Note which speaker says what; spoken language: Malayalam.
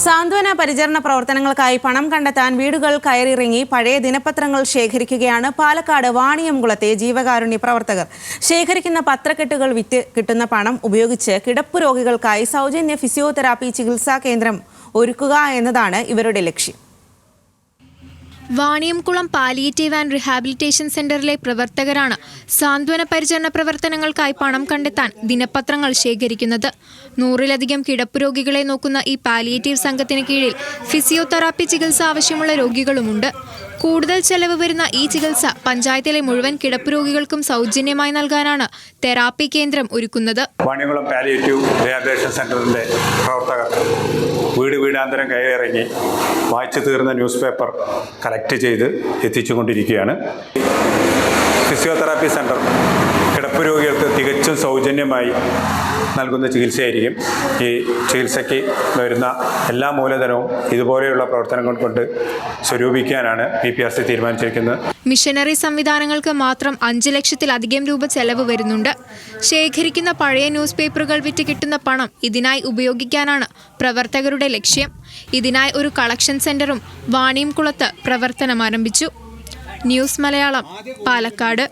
Speaker 1: സാന്ത്വന പരിചരണ പ്രവർത്തനങ്ങൾക്കായി പണം കണ്ടെത്താൻ വീടുകൾ കയറിയിറങ്ങി പഴയ ദിനപത്രങ്ങൾ ശേഖരിക്കുകയാണ് പാലക്കാട് വാണിയംകുളത്തെ ജീവകാരുണ്യ പ്രവർത്തകർ. ശേഖരിക്കുന്ന പത്രക്കെട്ടുകൾ വിറ്റ് കിട്ടുന്ന പണം ഉപയോഗിച്ച് കിടപ്പ് രോഗികൾക്കായി സൗജന്യ ഫിസിയോതെറാപ്പി ചികിത്സാ കേന്ദ്രം ഒരുക്കുക എന്നതാണ് ഇവരുടെ ലക്ഷ്യം.
Speaker 2: വാണിയംകുളം പാലിയേറ്റീവ് ആൻഡ് റിഹാബിലിറ്റേഷൻ സെന്ററിലെ പ്രവർത്തകരാണ് സാന്ത്വന പരിചരണ പ്രവർത്തനങ്ങൾക്കായി പണം കണ്ടെത്താൻ ദിനപത്രങ്ങൾ ശേഖരിക്കുന്നത്. 100-ലധികം കിടപ്പ് രോഗികളെ നോക്കുന്ന ഈ പാലിയേറ്റീവ് സംഘത്തിന് കീഴിൽ ഫിസിയോതെറാപ്പി ചികിത്സ ആവശ്യമുള്ള രോഗികളുമുണ്ട്. കൂടുതൽ ചെലവ് വരുന്ന ഈ ചികിത്സ പഞ്ചായത്തിലെ മുഴുവൻ കിടപ്പ് രോഗികൾക്കും സൗജന്യമായി നൽകാനാണ് തെറാപ്പി കേന്ദ്രം ഒരുക്കുന്നത്.
Speaker 3: വാണിയംകുളം പാലിയേറ്റീവ് റിഹാബിലിറ്റേഷൻ സെന്ററിന്റെ പ്രവർത്തകർ വീടാന്തരം കയറിയിറങ്ങി വായിച്ചു തീർന്ന ന്യൂസ് പേപ്പർ കളക്ട് ചെയ്ത് എത്തിച്ചുകൊണ്ടിരിക്കുകയാണ്. ഫിസിയോതെറാപ്പി സെന്റർ കിടപ്പ് രോഗികൾക്ക് തികച്ചും സൗജന്യമായി നൽകുന്ന ചികിത്സയായിരിക്കും. ഈ ചികിത്സയ്ക്ക് വരുന്ന എല്ലാ മൂലധനവും ഇതുപോലെയുള്ള പ്രവർത്തനങ്ങൾ കൊണ്ട് സ്വരൂപിക്കാനാണ് PPRC തീരുമാനിച്ചിരിക്കുന്നത്.
Speaker 2: മിഷനറി സംവിധാനങ്ങൾക്ക് മാത്രം 5 ലക്ഷത്തിലധികം രൂപ ചെലവ് വരുന്നുണ്ട്. ശേഖരിക്കുന്ന പഴയ ന്യൂസ് പേപ്പറുകൾ വിറ്റ് കിട്ടുന്ന പണം ഇതിനായി ഉപയോഗിക്കാനാണ് പ്രവർത്തകരുടെ ലക്ഷ്യം. ഇതിനായി ഒരു കളക്ഷൻ സെന്ററും വാണിയംകുളത്ത് പ്രവർത്തനം ആരംഭിച്ചു. ന്യൂസ് മലയാളം, പാലക്കാട്.